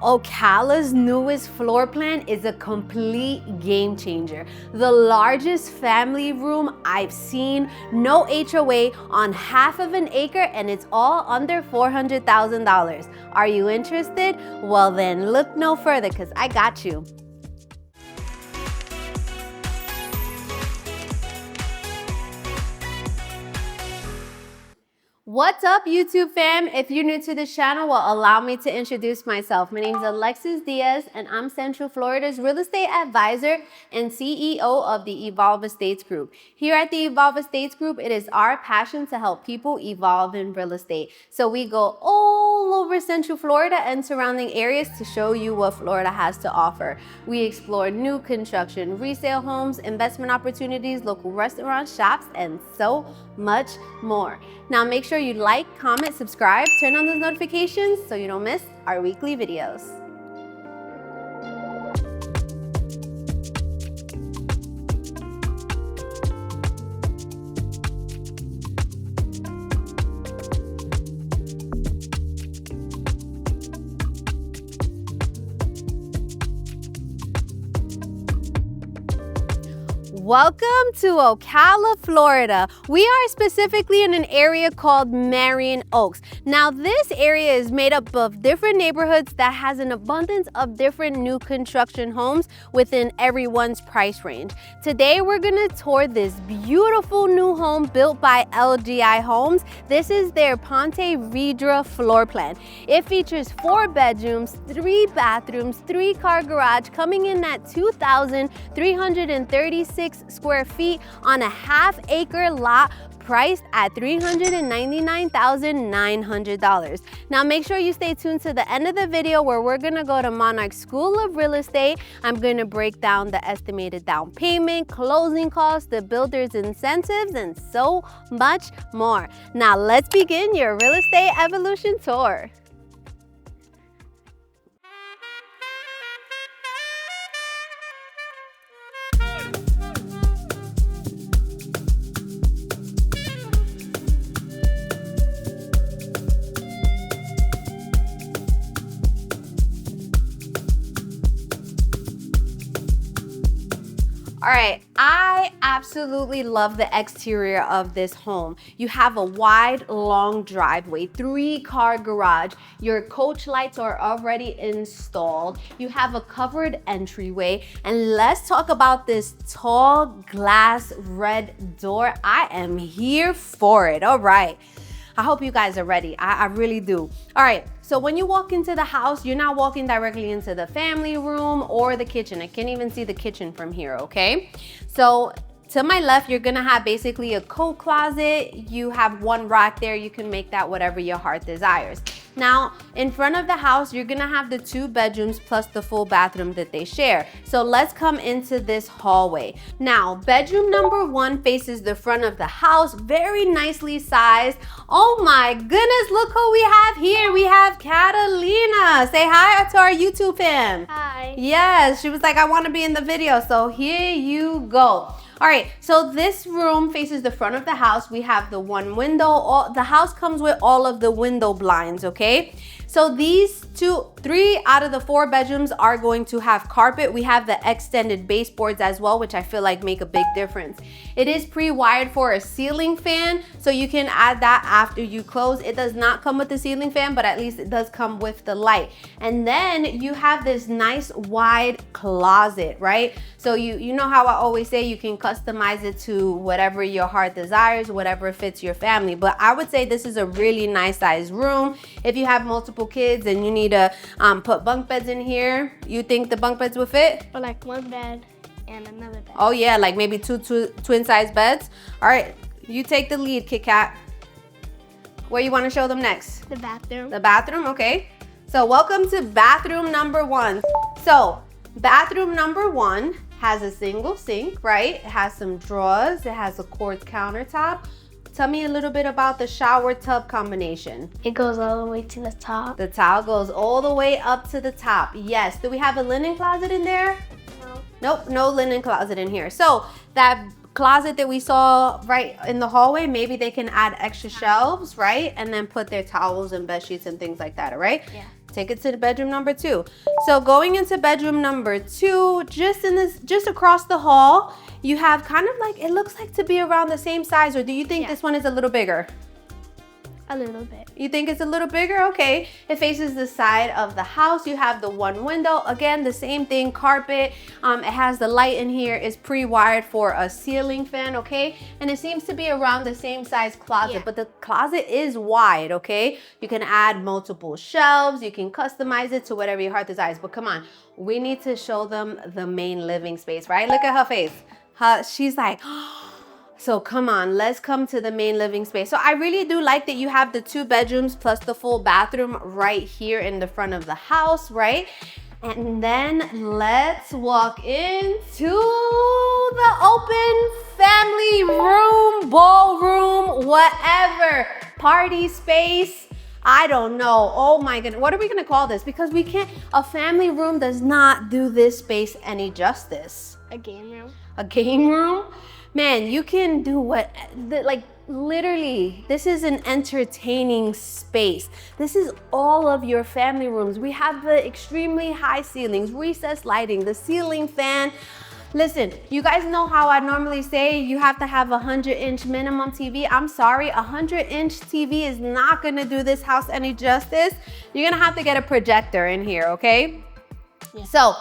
Ocala's newest floor plan is a complete game changer. The largest family room I've seen, no HOA, on half of an acre, and it's all under $400,000. Are you interested? Well then, look no further because I got you. What's up, YouTube fam? If you're new to this channel, well, allow me to introduce myself. My name is Alexis Diaz, and I'm Central Florida's real estate advisor and CEO of the Evolve Estates Group. Here at the Evolve Estates Group, it is our passion to help people evolve in real estate. So we go all over Central Florida and surrounding areas to show you what Florida has to offer. We explore new construction, resale homes, investment opportunities, local restaurants, shops, and so much more. Now make sure you like, comment, subscribe, turn on those notifications so you don't miss our weekly videos. Welcome to Ocala, Florida. We are specifically in an area called Marion Oaks. Now, this area is made up of different neighborhoods that has an abundance of different new construction homes within everyone's price range. Today, we're gonna tour this beautiful new home built by LGI Homes. This is their Ponte Vedra floor plan. It features 4 bedrooms, 3 bathrooms, 3-car garage, coming in at 2,336 square feet on a half-acre lot, priced at $399,900. Now make sure you stay tuned to the end of the video where we're gonna go to Monarch School of Real Estate. I'm gonna break down the estimated down payment, closing costs, the builder's incentives, and so much more. Now let's begin your real estate evolution tour. All right, I absolutely love the exterior of this home. You have a wide, long driveway, 3-car garage. Your coach lights are already installed. You have a covered entryway. And let's talk about this tall glass red door. I am here for it. All right. I hope you guys are ready. I really do. All right, so when you walk into the house, you're not walking directly into the family room or the kitchen. I can't even see the kitchen from here, okay? So to my left, you're gonna have basically a coat closet. You have 1 rack there. You can make that whatever your heart desires. Now, in front of the house, you're gonna have the 2 bedrooms plus the full bathroom that they share. So let's come into this hallway. Now, bedroom number 1 faces the front of the house, very nicely sized. Oh my goodness, look who we have here. We have Catalina. Say hi to our YouTube fam. Hi. Yes, she was like, I wanna be in the video, so here you go. All right, so this room faces the front of the house. We have the 1 window. The house comes with all of the window blinds, okay? So these 3 out of the 4 bedrooms are going to have carpet. We have the extended baseboards as well, which I feel like make a big difference. It is pre-wired for a ceiling fan, so you can add that after you close. It does not come with the ceiling fan, but at least it does come with the light. And then you have this nice wide closet, right? So you know how I always say you can customize it to whatever your heart desires, whatever fits your family. But I would say this is a really nice size room. If you have multiple kids and you need to put bunk beds in here, you think the bunk beds would fit? Or like 1 bed and another bed. Oh yeah, like maybe two twin size beds. All right, you take the lead, Kit Kat. Where you want to show them next? The bathroom. The bathroom, okay. So welcome to bathroom number 1. So bathroom number 1 has a single sink, right? It has some drawers. It has a quartz countertop. Tell me a little bit about the shower tub combination. It goes all the way to the top. The towel goes all the way up to the top. Yes. Do we have a linen closet in there? No. Nope, no linen closet in here. So that closet that we saw right in the hallway, maybe they can add extra shelves, right? And then put their towels and bed sheets and things like that, all right? Yeah. take it to the bedroom number 2. So going into bedroom number 2, just across the hall, you have kind of like, it looks like to be around the same size, or do you think this one is a little bigger? A little bit. You think it's a little bigger? Okay. It faces the side of the house. You have the one window. Again, the same thing, carpet. It has the light in here. It's pre-wired for a ceiling fan, okay? And it seems to be around the same size closet, but the closet is wide, okay? You can add multiple shelves. You can customize it to whatever your heart desires. But come on, we need to show them the main living space, right? Look at her face. She's like, so come on, let's come to the main living space. So I really do like that you have the 2 bedrooms plus the full bathroom right here in the front of the house, right? And then let's walk into the open family room, ballroom, whatever, party space. I don't know. Oh my goodness. What are we gonna call this? Because we can't, a family room does not do this space any justice. A game room. A game room? Man, you can do like literally, this is an entertaining space. This is all of your family rooms. We have the extremely high ceilings, recessed lighting, the ceiling fan. Listen, you guys know how I normally say you have to have a 100-inch minimum TV. I'm sorry, a 100-inch TV is not gonna do this house any justice. You're gonna have to get a projector in here, okay? Yeah. So,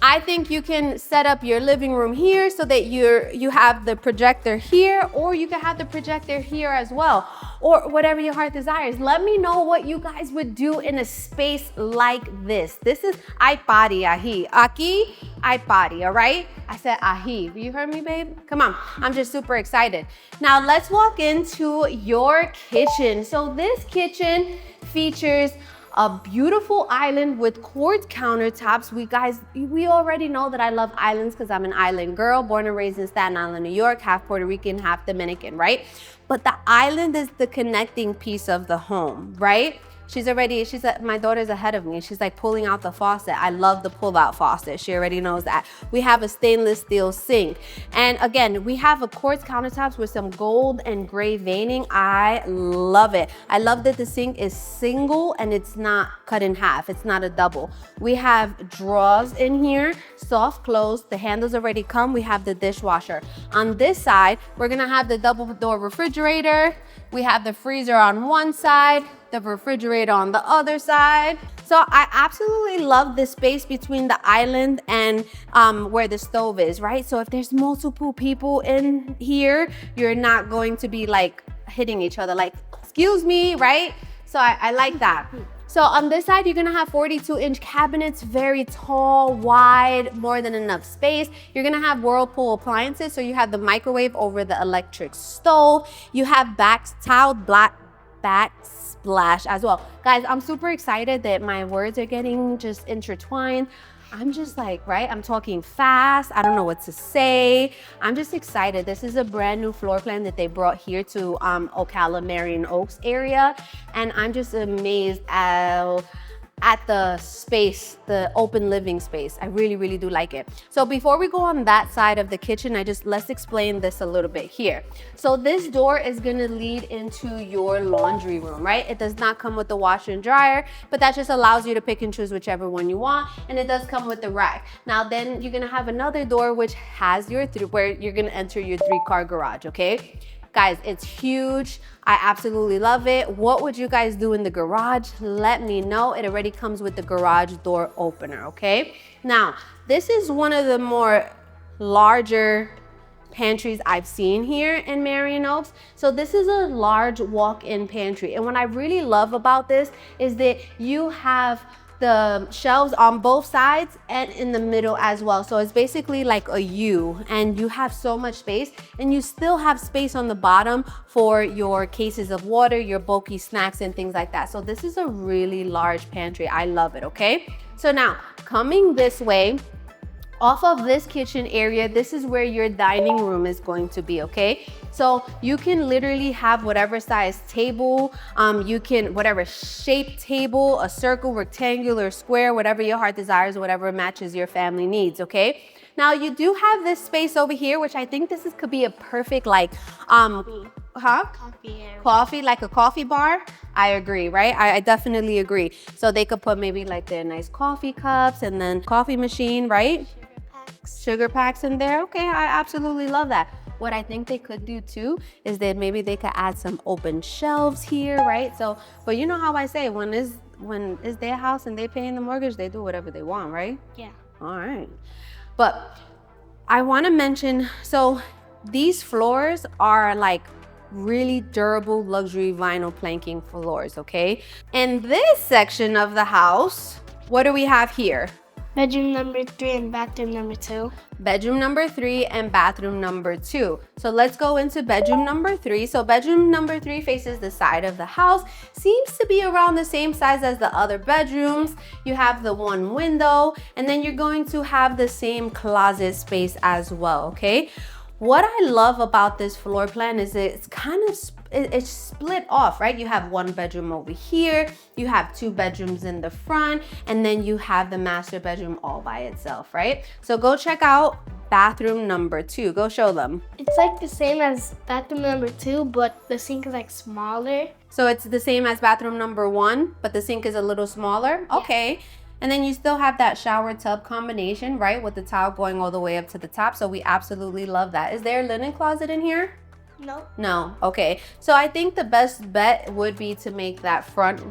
I think you can set up your living room here so that you have the projector here, or you can have the projector here as well, or whatever your heart desires. Let me know what you guys would do in a space like this. This is iPadi ahi. Aquí, iPadi, all right? I said ahi. You heard me, babe? Come on, I'm just super excited. Now let's walk into your kitchen. So this kitchen features a beautiful island with quartz countertops. We already know that I love islands because I'm an island girl, born and raised in Staten Island, New York, half Puerto Rican, half Dominican, right? But the island is the connecting piece of the home, right? My daughter's ahead of me. She's like pulling out the faucet. I love the pull out faucet. She already knows that. We have a stainless steel sink. And again, we have a quartz countertops with some gold and gray veining. I love it. I love that the sink is single and it's not cut in half. It's not a double. We have drawers in here, soft close. The handles already come. We have the dishwasher. On this side, we're gonna have the double door refrigerator. We have the freezer on one side, the refrigerator on the other side. So I absolutely love the space between the island and where the stove is, right? So if there's multiple people in here, you're not going to be like hitting each other like, excuse me, right? So I like that. So on this side, you're gonna have 42-inch cabinets, very tall, wide, more than enough space. You're gonna have Whirlpool appliances, so you have the microwave over the electric stove. You have backsplash as well. Guys, I'm super excited that my words are getting just intertwined. I'm just like, right? I'm talking fast. I don't know what to say. I'm just excited. This is a brand new floor plan that they brought here to Ocala, Marion Oaks area. And I'm just amazed at the space, the open living space. I really, really do like it. So before we go on that side of the kitchen, let's explain this a little bit here. So this door is gonna lead into your laundry room, right? It does not come with the washer and dryer, but that just allows you to pick and choose whichever one you want. And it does come with the rack. Now then you're gonna have another door which has where you're gonna enter your 3-car garage, okay? Guys, it's huge. I absolutely love it. What would you guys do in the garage? Let me know. It already comes with the garage door opener, okay? Now, this is one of the more larger pantries I've seen here in Marion Oaks. So this is a large walk-in pantry. And what I really love about this is that you have the shelves on both sides and in the middle as well. So it's basically like a U, and you have so much space, and you still have space on the bottom for your cases of water, your bulky snacks and things like that. So this is a really large pantry. I love it, okay? So now coming this way, off of this kitchen area, this is where your dining room is going to be, okay? So you can literally have whatever size table, whatever shape table, a circle, rectangular, square, whatever your heart desires, whatever matches your family needs, okay? Now you do have this space over here, which I think could be a perfect like huh? Coffee area. Coffee, like a coffee bar. I agree, right? I definitely agree. So they could put maybe like their nice coffee cups and then coffee machine, right? Sugar packs in there. Okay, I absolutely love that. What I think they could do too is that maybe they could add some open shelves here, right? So, but you know how I say, when it's their house and they paying the mortgage, they do whatever they want, right? Yeah. All right. But I want to mention, so these floors are like really durable luxury vinyl planking floors, okay? In this section of the house, what do we have here? Bedroom number 3 and bathroom number 2. Bedroom number 3 and bathroom number 2. So let's go into bedroom number 3. So bedroom number 3 faces the side of the house. Seems to be around the same size as the other bedrooms. You have the one window, and then you're going to have the same closet space as well, okay? What I love about this floor plan is it's kind of it's split off, right? You have one bedroom over here, you have 2 bedrooms in the front, and then you have the master bedroom all by itself, right? So go check out bathroom number 2. Go show them. It's like the same as bathroom number 2, but the sink is like smaller. So it's the same as bathroom number 1, but the sink is a little smaller? Yeah. Okay. And then you still have that shower tub combination, right? With the tile going all the way up to the top. So we absolutely love that. Is there a linen closet in here? No. No. Okay. So I think the best bet would be to make that front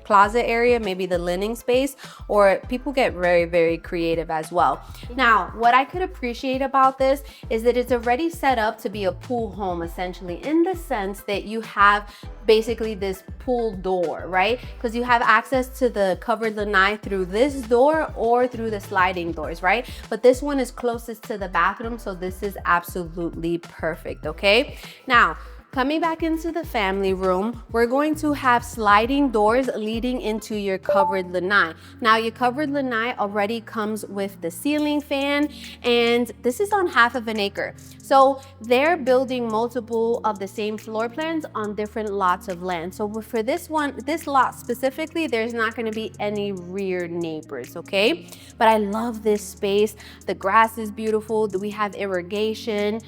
closet area maybe the linen space, or people get very, very creative as well. Now, what I could appreciate about this is that it's already set up to be a pool home, essentially, in the sense that you have basically this pool door, right? Because you have access to the covered lanai through this door or through the sliding doors, right? But this one is closest to the bathroom, so this is absolutely perfect, okay? Now, coming back into the family room, we're going to have sliding doors leading into your covered lanai. Now, your covered lanai already comes with the ceiling fan, and this is on half of an acre. So they're building multiple of the same floor plans on different lots of land. So for this lot specifically, there's not going to be any rear neighbors, okay? But I love this space. The grass is beautiful. We have irrigation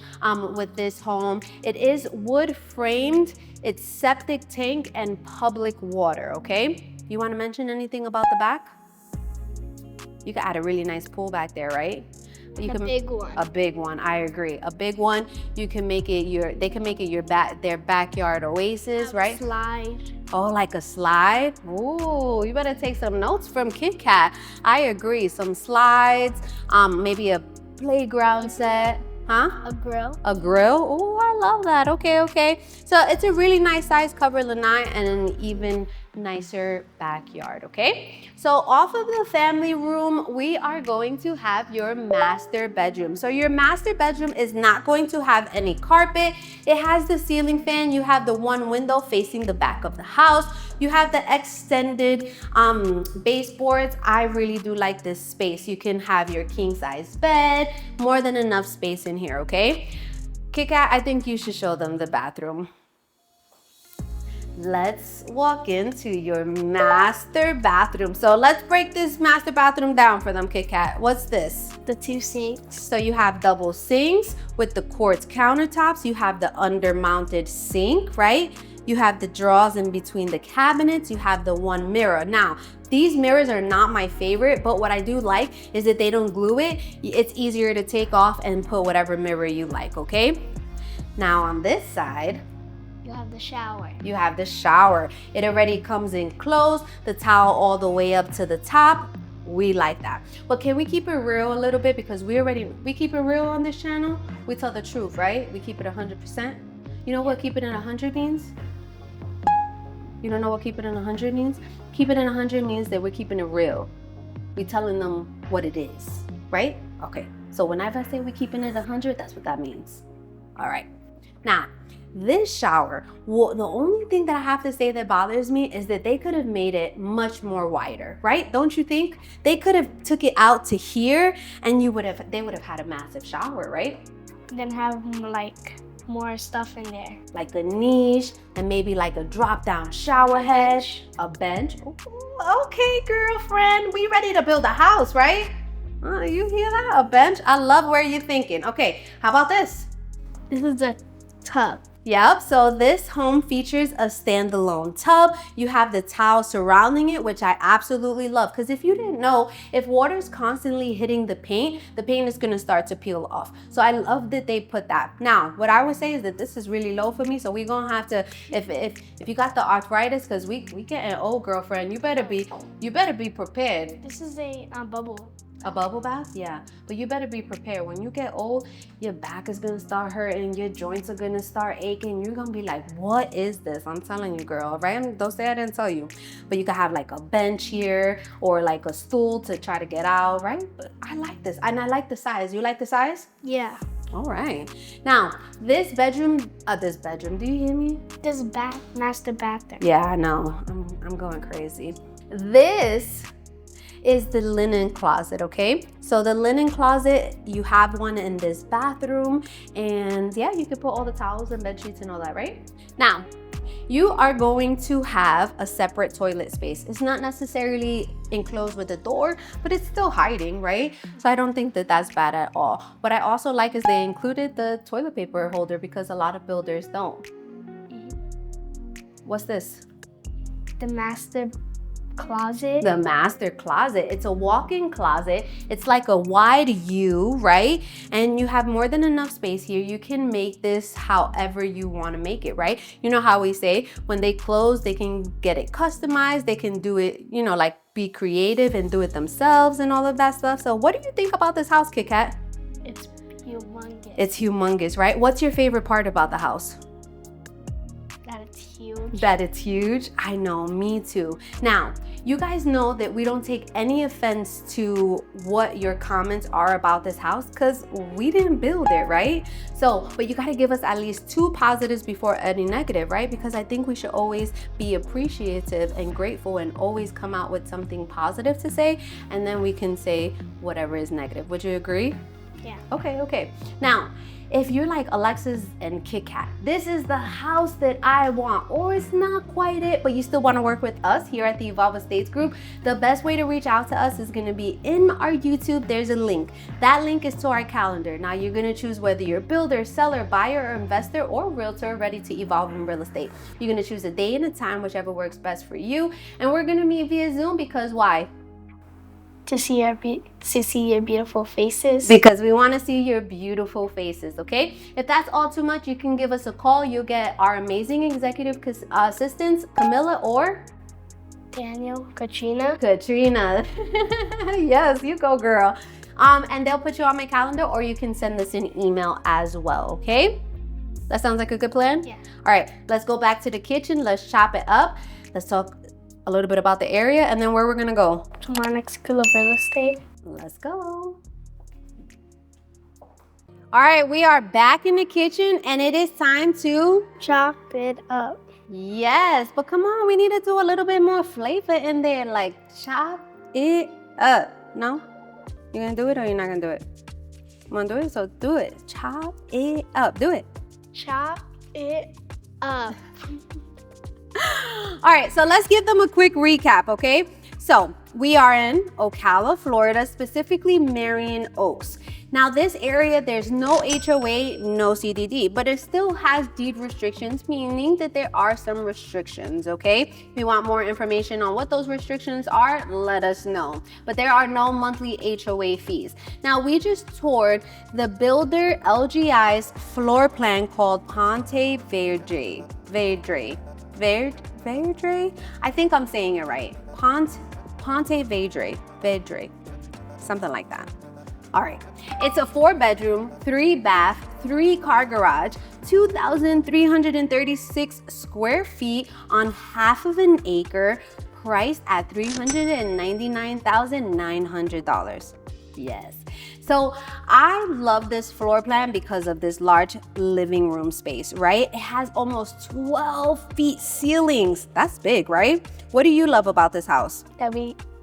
with this home. It is wood framed, it's septic tank and public water, okay? You want to mention anything about the back? You can add a really nice pool back there, right? A big one. A big one, I agree. A big one. You can make it they can make it their backyard oasis, right? Slide. Oh, like a slide? Ooh, you better take some notes from Kit Kat. I agree. Some slides, maybe a playground set. Huh? A grill. A grill? Oh, I love that. Okay. So it's a really nice size covered lanai and an even nicer backyard, okay? So off of the family room, we are going to have your master bedroom. So your master bedroom is not going to have any carpet. It has the ceiling fan. You have the one window facing the back of the house. You have the extended baseboards. I really do like this space. You can have your king size bed, more than enough space in here, okay? Kit Kat, I think you should show them the bathroom. Let's walk into your master bathroom. So let's break this master bathroom down for them, Kit Kat. What's this? The 2 sinks. So you have double sinks with the quartz countertops. You have the undermounted sink, right? You have the drawers in between the cabinets. You have the one mirror. Now, these mirrors are not my favorite, but what I do like is that they don't glue it. It's easier to take off and put whatever mirror you like, okay? Now on this side, you have the shower. You have the shower. It already comes enclosed, the towel all the way up to the top. We like that. But can we keep it real a little bit? Because we keep it real on this channel. We tell the truth, right? We keep it 100%. You know what keep it in 100 means? You don't know what keep it in 100 means? Keep it in 100 means that we're keeping it real. We telling them what it is, right? Okay. So whenever I say we're keeping it 100, that's what that means. All right. Now, this shower, well, the only thing that I have to say that bothers me is that they could have made it much more wider, right? Don't you think? They could have took it out to here and they would have had a massive shower, right? Then have like more stuff in there. Like a niche and maybe like a drop down shower head, a bench. Ooh, okay, girlfriend, we ready to build a house, right? You hear that? A bench? I love where you're thinking. Okay, how about this? This is a tub. Yep, so this home features a standalone tub. You have the tile surrounding it, which I absolutely love, because if you didn't know, if water's constantly hitting the paint is gonna start to peel off. So I love that they put that. Now, what I would say is that this is really low for me, so we're gonna have to, if you got the arthritis, because we getting old, girlfriend, you better be prepared. This is a bubble. A bubble bath? Yeah. But you better be prepared. When you get old, your back is going to start hurting. Your joints are going to start aching. You're going to be like, what is this? I'm telling you, girl. Right? Don't say I didn't tell you. But you can have like a bench here or like a stool to try to get out, right? But I like this. And I like the size. You like the size? Yeah. All right. Now, this bedroom, do you hear me? This master bathroom. Yeah, I know. I'm going crazy. This is the linen closet, okay? So the linen closet, you have one in this bathroom, and yeah, you can put all the towels and bed sheets and all that, right? Now, you are going to have a separate toilet space. It's not necessarily enclosed with a door, but it's still hiding, right? So I don't think that that's bad at all. What I also like is they included the toilet paper holder because a lot of builders don't. What's this? The master closet. The master closet. It's a walk-in closet. It's like a wide U, right? And you have more than enough space here. You can make this however you want to make it, right? You know how we say when they close, they can get it customized. They can do it, you know, like be creative and do it themselves and all of that stuff. So what do you think about this house, Kit Kat? It's humongous. It's humongous, right? What's your favorite part about the house? That it's huge. That it's huge? I know, me too. Now, you guys know that we don't take any offense to what your comments are about this house because we didn't build it, right? So, but you gotta give us at least 2 positives before any negative, right? Because I think we should always be appreciative and grateful and always come out with something positive to say, and then we can say whatever is negative. Would you agree? Yeah. Okay. Now, if you're like Alexis and Kit Kat, this is the house that I want, or it's not quite it, but you still want to work with us here at the Evolve Estates Group, the best way to reach out to us is going to be in our YouTube. There's a link. That link is to our calendar. Now you're going to choose whether you're builder, seller, buyer, or investor, or realtor ready to evolve in real estate. You're going to choose a day and a time, whichever works best for you. And we're going to meet via Zoom because why? To see your beautiful faces. Because we want to see your beautiful faces, okay? If that's all too much, you can give us a call. You'll get our amazing executive assistants, Camilla or Daniel, Katrina. Yes, you go, girl. And they'll put you on my calendar, or you can send us an email as well, okay? That sounds like a good plan? Yeah. All right, let's go back to the kitchen. Let's chop it up. Let's talk a little bit about the area and then where we're gonna go. To our next school of real estate. Let's go. All right, we are back in the kitchen and it is time to chop it up. Yes, but come on, we need to do a little bit more flavor in there, like chop it up. No? You gonna do it or you're not gonna do it? You wanna do it? So do it. Chop it up. Do it. Chop it up. All right, so let's give them a quick recap, okay? So we are in Ocala, Florida, specifically Marion Oaks. Now this area, there's no HOA, no CDD, but it still has deed restrictions, meaning that there are some restrictions, okay? If you want more information on what those restrictions are, let us know. But there are no monthly HOA fees. Now we just toured the builder LGI's floor plan called Ponte Vedra. Vedra? I think I'm saying it right. Ponte Vedra, something like that. All right, it's a 4-bedroom, 3-bath, 3-car garage, 2,336 square feet on half of an acre, priced at $399,900. Yes. So I love this floor plan because of this large living room space, right? It has almost 12 feet ceilings. That's big, right? What do you love about this house?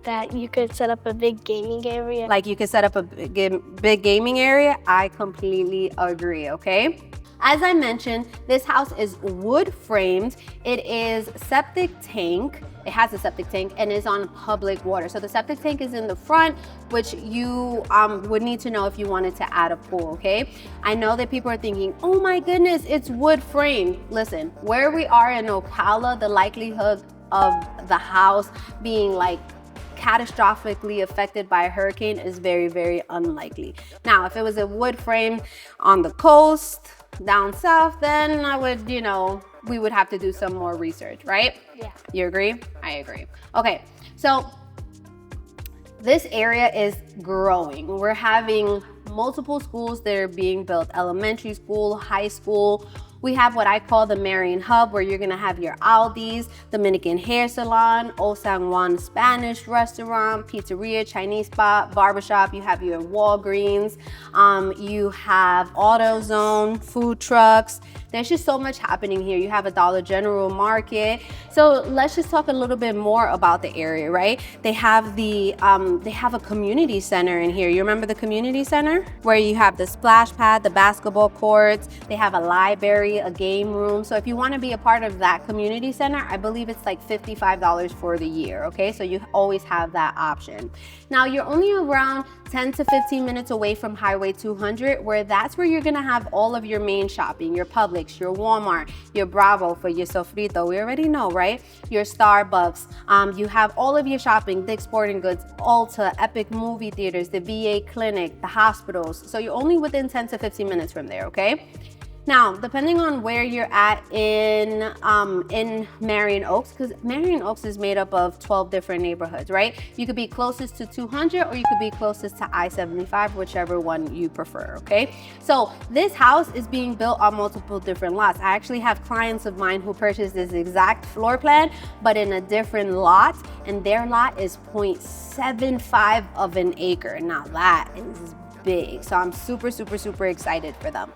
That you could set up a big gaming area. Like you could set up a big gaming area? I completely agree, okay? As I mentioned, this house is wood framed. It is septic tank. It has a septic tank and is on public water. So the septic tank is in the front, which you would need to know if you wanted to add a pool, okay? I know that people are thinking, oh my goodness, it's wood framed. Listen, where we are in Ocala, the likelihood of the house being like catastrophically affected by a hurricane is very, very unlikely. Now, if it was a wood frame on the coast, down south, then I would, you know, we would have to do some more research, right? Yeah. You agree? I agree. Okay, so this area is growing. We're having multiple schools that are being built, elementary school, high school. We have what I call the Marion Hub, where you're gonna have your Aldi's, Dominican hair salon, Old San Juan Spanish restaurant, pizzeria, Chinese spot, barbershop. You have your Walgreens. You have AutoZone, food trucks. There's just so much happening here. You have a Dollar General market. So let's just talk a little bit more about the area, right? They have a community center in here. You remember the community center? Where you have the splash pad, the basketball courts. They have a library, a game room. So if you want to be a part of that community center, I believe it's like $55 for the year, okay? So you always have that option. Now you're only around 10 to 15 minutes away from Highway 200, where that's where you're gonna have all of your main shopping, your Publix, your Walmart, your Bravo for your sofrito, we already know, right? Your Starbucks, you have all of your shopping, Dick's Sporting Goods, Ulta, Epic Movie Theaters, the VA Clinic, the hospitals. So you're only within 10 to 15 minutes from there, okay? Now, depending on where you're at in Marion Oaks, because Marion Oaks is made up of 12 different neighborhoods, right? You could be closest to 200 or you could be closest to I-75, whichever one you prefer, okay? So this house is being built on multiple different lots. I actually have clients of mine who purchased this exact floor plan, but in a different lot, and their lot is 0.75 of an acre. Now that is big. So I'm super, super, super excited for them.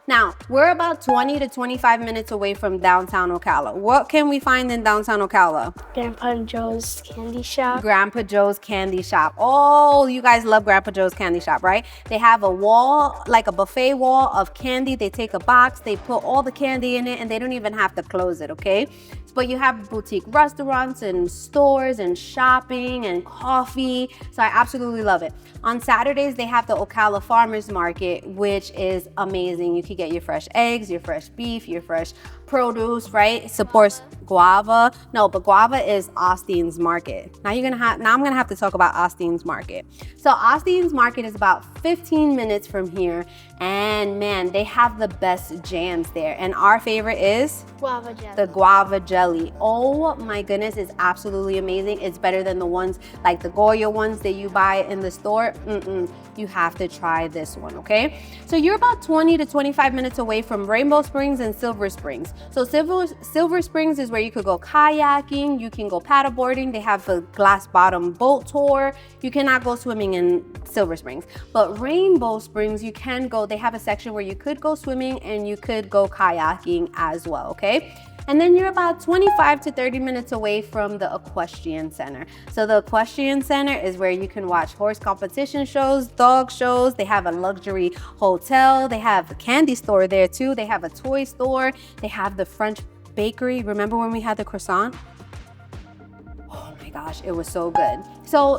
Now, we're about 20 to 25 minutes away from downtown Ocala. What can we find in downtown Ocala? Grandpa Joe's candy shop. Grandpa Joe's candy shop. Oh, you guys love Grandpa Joe's candy shop, right? They have a wall, like a buffet wall of candy. They take a box, they put all the candy in it, and they don't even have to close it, okay? But you have boutique restaurants and stores and shopping and coffee. So I absolutely love it. On Saturdays, they have the Ocala Farmers Market, which is amazing. You can get your fresh eggs, your fresh beef, your fresh produce, right? It supports guava. No, but guava is Austin's Market. Now I'm gonna have to talk about Austin's Market. So Austin's Market is about 15 minutes from here, and man, they have the best jams there. And our favorite is Guava jelly. the guava jelly. Oh my goodness, it's absolutely amazing. It's better than the ones like the Goya ones that you buy in the store. You have to try this one, okay? So you're about 20 to 25 minutes away from Rainbow Springs and Silver Springs. So Silver Springs is where you could go kayaking, you can go paddleboarding. They have a glass bottom boat tour. You cannot go swimming in Silver Springs, but Rainbow Springs, you can go. They have a section where you could go swimming and you could go kayaking as well, okay? And then you're about 25 to 30 minutes away from the Equestrian Center. So the Equestrian Center is where you can watch horse competition shows, dog shows. They have a luxury hotel. They have a candy store there too. They have a toy store. They have the French bakery. Remember when we had the croissant? Oh my gosh, it was so good. So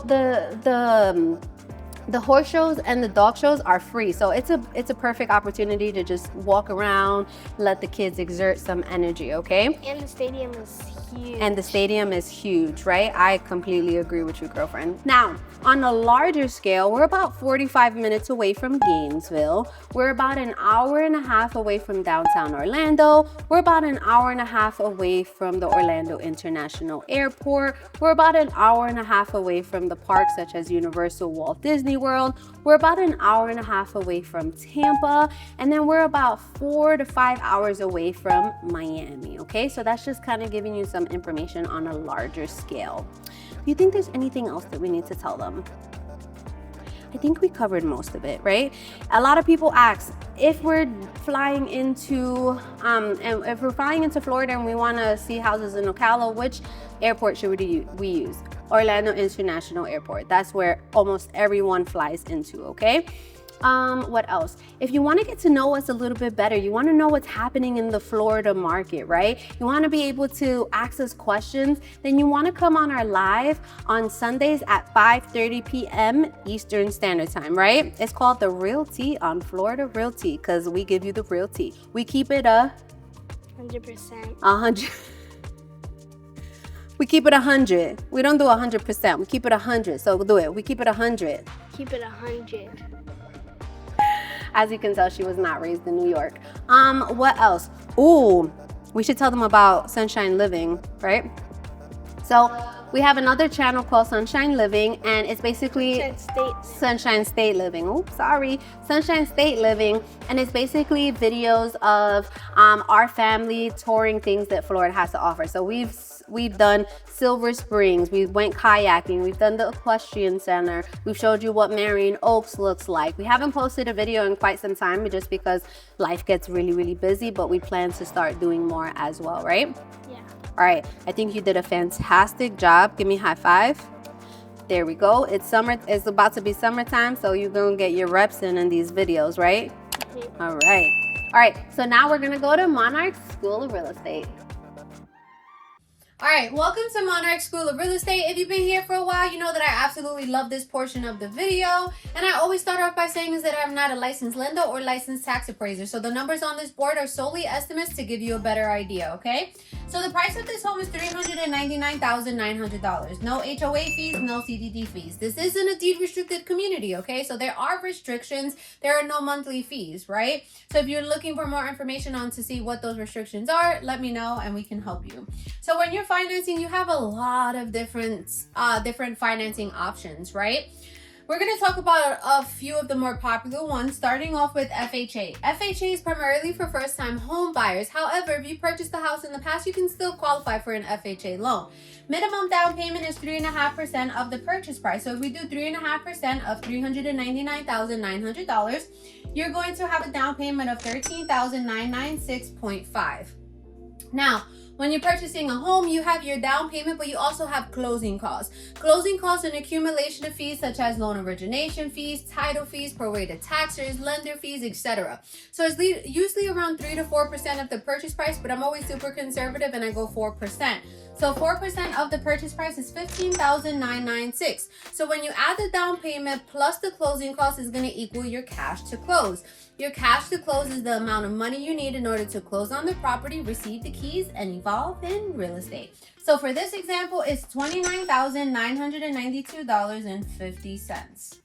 the horse shows and the dog shows are free. So it's a perfect opportunity to just walk around, let the kids exert some energy, okay? And the stadium is huge. And the stadium is huge, right? I completely agree with you, girlfriend. Now, on a larger scale, we're about 45 minutes away from Gainesville. We're about an hour and a half away from downtown Orlando. We're about an hour and a half away from the Orlando International Airport. We're about an hour and a half away from the parks such as Universal, Walt Disney World. We're about an hour and a half away from Tampa. And then we're about 4 to 5 hours away from Miami, okay? So that's just kind of giving you some information on a larger scale. Do you think there's anything else that we need to tell them? I think we covered most of it, right? A lot of people ask if we're flying into Florida and we want to see houses in Ocala, which airport should we use? Orlando International Airport. That's where almost everyone flies into, okay? What else? If you want to get to know us a little bit better, you want to know what's happening in the Florida market, right? You want to be able to ask us questions, then you want to come on our live on Sundays at 5:30 p.m. Eastern Standard Time, right? It's called The Real Tea on Florida Real Tea because we give you the real tea. We keep it 100%. 100. We keep it 100. We don't do 100%. We keep it 100. So we'll do it. We keep it 100. Keep it 100. As you can tell, she was not raised in New York. What else? Ooh, we should tell them about Sunshine Living, right? So we have another channel called Sunshine Living, and it's basically Sunshine State Living. Oh, sorry, Sunshine State Living, and it's basically videos of our family touring things that Florida has to offer. So we've done Silver Springs, we went kayaking, we've done the Equestrian Center, we've showed you what Marion Oaks looks like. We haven't posted a video in quite some time just because life gets really, really busy, but we plan to start doing more as well, right? Yeah. All right, I think you did a fantastic job. Give me a high five. There we go. It's summer. It's about to be summertime, so you're gonna get your reps in these videos, right? Mm-hmm. All right. All right, so now we're gonna go to Monarch School of Real Estate. All right, welcome to Monarch School of Real Estate. If you've been here for a while, you know that I absolutely love this portion of the video. And I always start off by saying is that I'm not a licensed lender or licensed tax appraiser. So the numbers on this board are solely estimates to give you a better idea, okay? So the price of this home is $399,900. No HOA fees, no CDD fees. This isn't a deed restricted community, okay? So there are restrictions. There are no monthly fees, right? So if you're looking for more information on to see what those restrictions are, let me know and we can help you. So when you're financing, you have a lot of different financing options, right? We're going to talk about a few of the more popular ones, starting off with FHA. FHA is primarily for first-time home buyers. However, if you purchased the house in the past, you can still qualify for an FHA loan. Minimum down payment is 3.5% of the purchase price. So if we do 3.5% of $399,900, you're going to have a down payment of $13,996.5. Now, when you're purchasing a home, you have your down payment, but you also have closing costs. Closing costs are an accumulation of fees such as loan origination fees, title fees, prorated taxes, lender fees, etc. So it's usually around 3 to 4% of the purchase price, but I'm always super conservative and I go 4%. So 4% of the purchase price is $15,996. So when you add the down payment plus the closing cost is going to equal your cash to close. Your cash to close is the amount of money you need in order to close on the property, receive the keys, and evolve in real estate. So for this example, it's $29,992.50.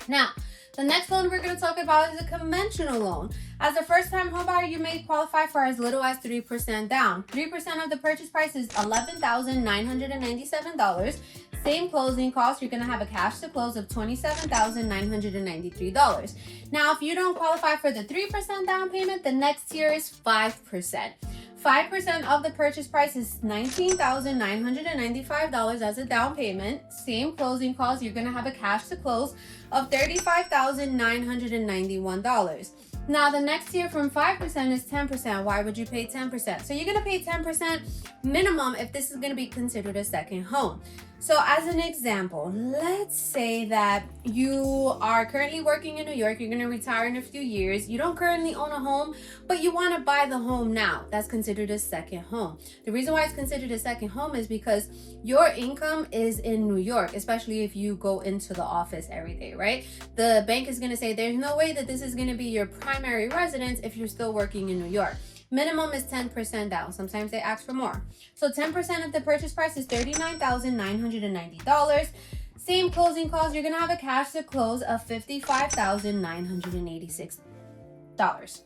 Now, the next loan we're going to talk about is a conventional loan. As a first-time homebuyer, you may qualify for as little as 3% down. 3% of the purchase price is $11,997. Same closing cost, you're going to have a cash to close of $27,993. Now, if you don't qualify for the 3% down payment, the next tier is 5%. 5% of the purchase price is $19,995 as a down payment. Same closing cost, you're going to have a cash to close of $35,991. Now, the next tier from 5% is 10%. Why would you pay 10%? So you're going to pay 10% minimum if this is going to be considered a second home. So as an example, let's say that you are currently working in New York, you're going to retire in a few years, you don't currently own a home, but you want to buy the home now. That's considered a second home. The reason why it's considered a second home is because your income is in New York, especially if you go into the office every day, right? The bank is going to say there's no way that this is going to be your primary residence if you're still working in New York. Minimum is 10% down. Sometimes they ask for more. So 10% of the purchase price is $39,990. Same closing cost. You're going to have a cash to close of $55,986.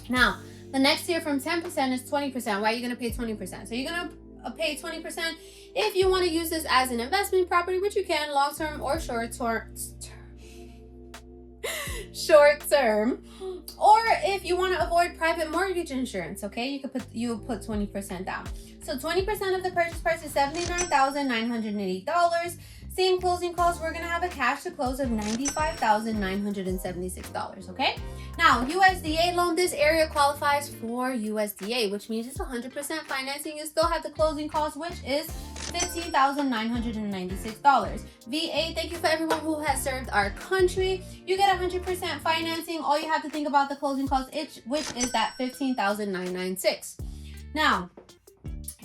Now, the next tier from 10% is 20%. Why are you going to pay 20%? So you're going to pay 20% if you want to use this as an investment property, which you can long-term or short-term. Or if you want to avoid private mortgage insurance, okay, you put 20% down. So 20% of the purchase price is $79,980. Same closing costs, we're going to have a cash to close of $95,976, okay? Now, USDA loan, this area qualifies for USDA, which means it's 100% financing. You still have the closing cost, which is $15,996. VA, thank you for everyone who has served our country. You get 100% financing. All you have to think about the closing costs, which is that $15,996. Now,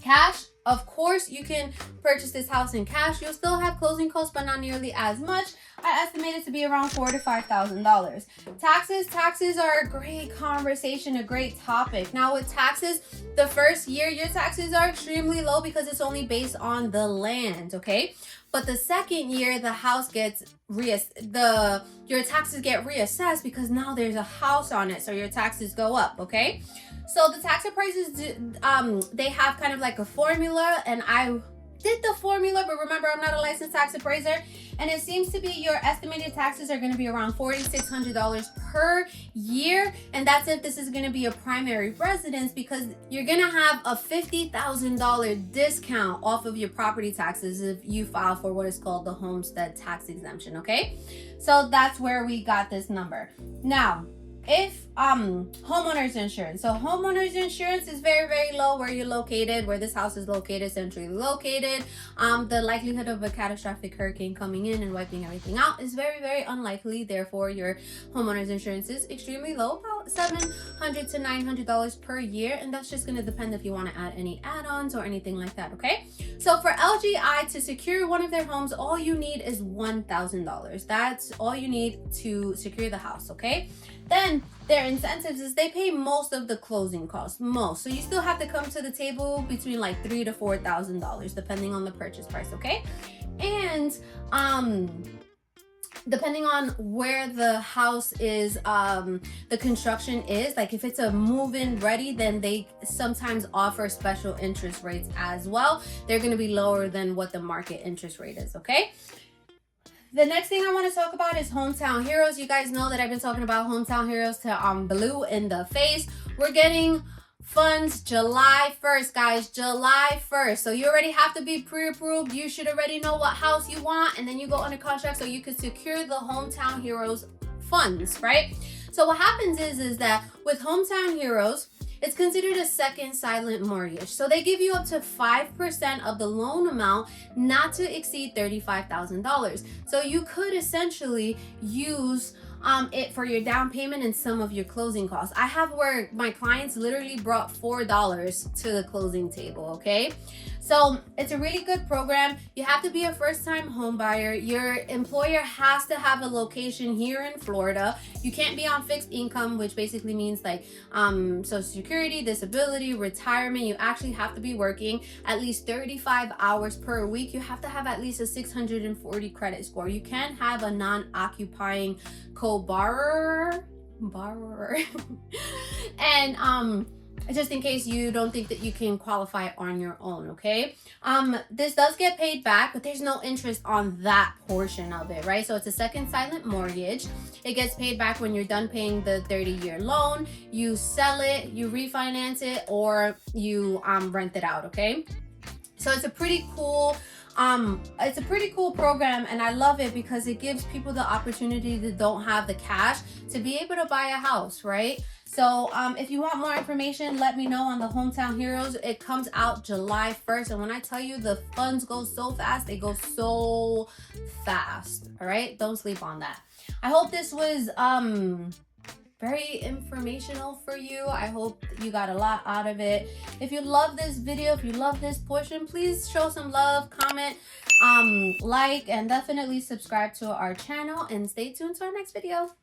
cash, of course, you can purchase this house in cash. You'll still have closing costs, but not nearly as much. I estimate it to be around $4,000 to $5,000. Taxes are a great conversation, a great topic. Now with taxes, the first year your taxes are extremely low because it's only based on the land, okay? But the second year, the house gets your taxes get reassessed because now there's a house on it, so your taxes go up, okay? So the tax appraisers, they have kind of like a formula, and I did the formula, but remember, I'm not a licensed tax appraiser, and it seems to be your estimated taxes are going to be around $4,600 per year, and that's if this is going to be a primary residence, because you're going to have a $50,000 discount off of your property taxes if you file for what is called the homestead tax exemption, okay? So that's where we got this number. Now, if homeowners insurance, so homeowners insurance is very, very low where you're located, where this house is located, centrally located. The likelihood of a catastrophic hurricane coming in and wiping everything out is very, very unlikely. Therefore, your homeowners insurance is extremely low, about $700 to $900 per year, and that's just going to depend if you want to add any add-ons or anything like that, okay? So for LGI to secure one of their homes, all you need is $1,000. That's all you need to secure the house, okay? Then their incentives is they pay most of the closing costs, so you still have to come to the table between like $3,000 to $4,000 depending on the purchase price, okay? And depending on where the house is, the construction is, like if it's a move-in ready, then they sometimes offer special interest rates as well. They're going to be lower than what the market interest rate is, okay? The next thing I want to talk about is Hometown Heroes. You guys know that I've been talking about Hometown Heroes to blue in the face. We're getting funds July 1st, guys. July 1st. So you already have to be pre-approved. You should already know what house you want, and then you go under contract so you can secure the Hometown Heroes funds, right? So what happens is that with Hometown Heroes, it's considered a second silent mortgage. So they give you up to 5% of the loan amount, not to exceed $35,000. So you could essentially use it for your down payment and some of your closing costs. I have where my clients literally brought $4 to the closing table, okay? So it's a really good program. You have to be a first-time home buyer. Your employer has to have a location here in Florida. You can't be on fixed income, which basically means like Social Security, disability, retirement. You actually have to be working at least 35 hours per week. You have to have at least a 640 credit score. You can't have a non-occupying co-borrower. And just in case you don't think that you can qualify on your own, okay? This does get paid back, but there's no interest on that portion of it, right? So it's a second silent mortgage. It gets paid back when you're done paying the 30-year loan. You sell it, you refinance it, or you rent it out, okay? So it's a pretty cool program, and I love it because it gives people the opportunity that don't have the cash to be able to buy a house, right? So if you want more information, let me know on the Hometown Heroes. It comes out July 1st. And when I tell you the funds go so fast, they go so fast. All right. Don't sleep on that. I hope this was very informational for you. I hope you got a lot out of it. If you love this video, if you love this portion, please show some love, comment, like, and definitely subscribe to our channel, and stay tuned to our next video.